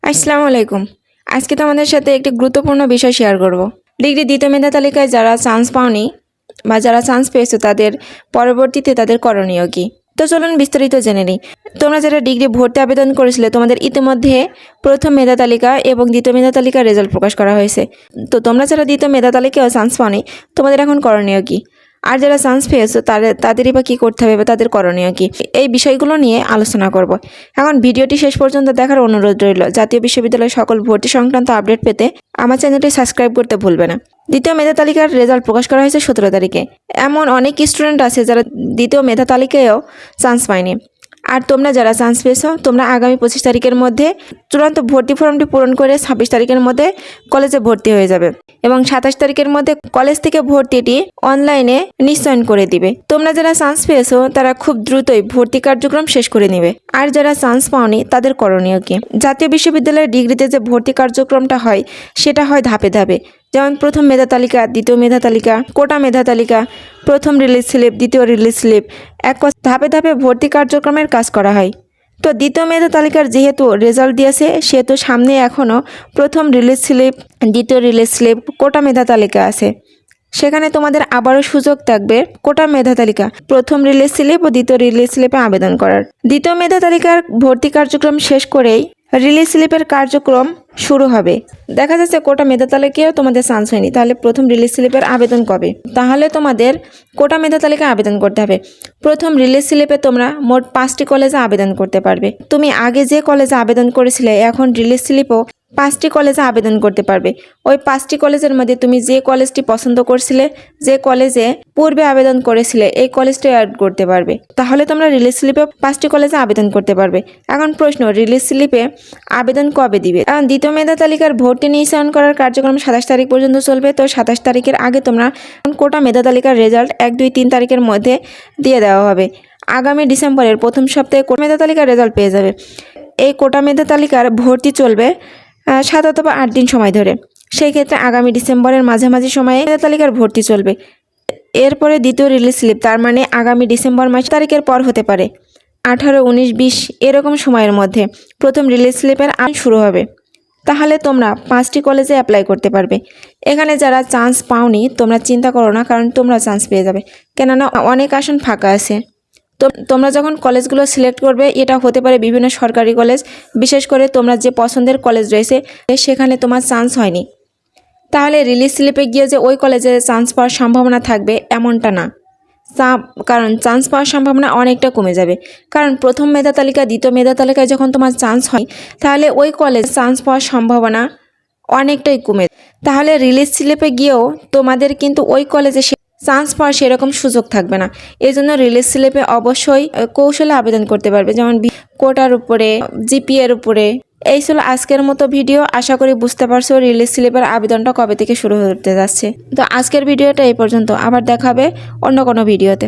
আসসালামু আলাইকুম। আজকে তোমাদের সাথে একটি গুরুত্বপূর্ণ বিষয় শেয়ার করব। ডিগ্রি দ্বিতীয় মেধা তালিকায় যারা চান্স পাওনি বা যারা চান্স পেয়েছো তাদের পরবর্তীতে তাদের করণীয় কি। তো চলুন বিস্তারিত জেনে নিই। তোমরা যারা ডিগ্রি ভর্তি আবেদন করেছিলে তোমাদের ইতিমধ্যে প্রথম মেধা তালিকা এবং দ্বিতীয় মেধা তালিকার রেজাল্ট প্রকাশ করা হয়েছে। তো তোমরা যারা দ্বিতীয় মেধা তালিকায়ও চান্স পাওনি তোমাদের এখন করণীয় কি, আর যারা চান্স পেয়েছো তাদেরই বা কী করতে হবে বা তাদের করণীয় কি, এই বিষয়গুলো নিয়ে আলোচনা করব। এখন ভিডিওটি শেষ পর্যন্ত দেখার অনুরোধ রইল। জাতীয় বিশ্ববিদ্যালয়ের সকল ভর্তি সংক্রান্ত আপডেট পেতে আমার চ্যানেলটি সাবস্ক্রাইব করতে ভুলবে না। দ্বিতীয় মেধা তালিকার রেজাল্ট প্রকাশ করা হয়েছে 17 তারিখে। এমন অনেক স্টুডেন্ট আছে যারা দ্বিতীয় মেধা তালিকায়ও চান্স পায়নি। আর তোমরা যারা চান্স পেয়েছো তোমরা আগামী 25 তারিখের মধ্যে চূড়ান্ত ভর্তি ফর্মটি পূরণ করে 26 তারিখের মধ্যে কলেজে ভর্তি হয়ে যাবে এবং 27 তারিখের মধ্যে কলেজ থেকে ভর্তিটি অনলাইনে নিশ্চয়ন করে দিবে। তোমরা যারা চান্স পেয়েছো তারা খুব দ্রুতই ভর্তি কার্যক্রম শেষ করে নেবে। আর যারা চান্স পাওনি তাদের করণীয় কি। জাতীয় বিশ্ববিদ্যালয়ের ডিগ্রিতে যে ভর্তি কার্যক্রমটা হয় সেটা হয় ধাপে ধাপে। যেমন প্রথম মেধা তালিকা, দ্বিতীয় মেধা তালিকা, কোটা মেধা তালিকা, প্রথম রিলিজ স্লিপ, দ্বিতীয় রিলিজ স্লিপ, ধাপে ধাপে ভর্তি কার্যক্রমের কাজ করা হয়। তো দ্বিতীয় মেধা তালিকার যেহেতু রেজাল্ট দিয়েছে সেহেতু সামনে এখনও প্রথম রিলিজ স্লিপ, দ্বিতীয় রিলিজ স্লিপ, কোটা মেধা তালিকা আছে। সেখানে তোমাদের আবারও সুযোগ থাকবে কোটা মেধা তালিকা, প্রথম রিলিজ স্লিপ ও দ্বিতীয় রিলিজ স্লিপে আবেদন করার। দ্বিতীয় মেধা তালিকার ভর্তি কার্যক্রম শেষ করেই রিলিজ স্লিপের কার্যক্রম শুরু হবে। দেখা যাচ্ছে কোটা মেধা তালিকায়ও তোমাদের চান্স হয়নি, তাহলে প্রথম রিলিজ স্লিপের আবেদন কবে? তাহলে তোমাদের কোটা মেধা তালিকায় আবেদন করতে হবে। প্রথম রিলিজ স্লিপে তোমরা মোট 5টি কলেজে আবেদন করতে পারবে। তুমি আগে যে কলেজে আবেদন করেছিলে এখন রিলিজ স্লিপও 5টি কলেজে আবেদন করতে পারবে। ওই 5টি কলেজের মধ্যে তুমি যে কলেজটি পছন্দ করছিলে, যে কলেজে পূর্বে আবেদন করেছিলে, এই কলেজটি অ্যাড করতে পারবে। তাহলে তোমরা রিলিজ স্লিপে 5টি কলেজে আবেদন করতে পারবে। এখন প্রশ্ন, রিলিজ স্লিপে আবেদন কবে দিবে? এখন দ্বিতীয় মেধা তালিকার ভর্তি নিশ্চয়ন করার কার্যক্রম 27 তারিখ পর্যন্ত চলবে। তো 27 তারিখের আগে তোমরা কোটা মেধা তালিকার রেজাল্ট 1, 2, 3 তারিখের মধ্যে দিয়ে দেওয়া হবে। আগামী ডিসেম্বরের প্রথম সপ্তাহে কোটা মেধা তালিকার রেজাল্ট পেয়ে যাবে। এই কোটা মেধা তালিকার ভর্তি চলবে 7 অথবা 8 দিন সময় ধরে। সেই ক্ষেত্রে আগামী ডিসেম্বরের মাঝামাঝি সময়ে মেধা তালিকার ভর্তি চলবে। এরপরে দ্বিতীয় রিলিজ স্লিপ, তার মানে আগামী ডিসেম্বর মাস তারিখের পর হতে পারে 18, 19, 20 এরকম সময়ের মধ্যে প্রথম রিলিজ স্লিপের শুরু হবে। তাহলে তোমরা 5টি কলেজে অ্যাপ্লাই করতে পারবে। এখানে যারা চান্স পাওনি তোমরা চিন্তা করো না, কারণ তোমরা চান্স পেয়ে যাবে, কেননা অনেক আসন ফাঁকা আছে। তো তোমরা যখন কলেজগুলো সিলেক্ট করবে, এটা হতে পারে বিভিন্ন সরকারি কলেজ, বিশেষ করে তোমরা যে পছন্দের কলেজ রয়েছে সেখানে তোমার চান্স হয়নি, তাহলে রিলিজ স্লিপে গিয়ে যে ওই কলেজে চান্স পাওয়ার সম্ভাবনা থাকবে এমনটা না। কারণ চান্স পাওয়ার সম্ভাবনা অনেকটা কমে যাবে। কারণ প্রথম মেধা তালিকা, দ্বিতীয় মেধা তালিকায় যখন তোমার চান্স হয় তাহলে ওই কলেজ চান্স পাওয়ার সম্ভাবনা অনেকটাই কমে। তাহলে রিলিজ স্লিপে গিয়েও তোমাদের কিন্তু ওই কলেজে চান্স পাওয়ার সেরকম সুযোগ থাকবে না। এই জন্য রিলিজ স্লিপে অবশ্যই কৌশলে আবেদন করতে পারবে, যেমন কোটার উপরে, জিপিএর উপরে। এই ছিল আজকের মতো ভিডিও। আশা করি বুঝতে পারছো রিলিজ স্লিপের আবেদনটা কবে থেকে শুরু হতে যাচ্ছে। তো আজকের ভিডিওটা এই পর্যন্ত, আবার দেখা হবে অন্য কোনো ভিডিওতে।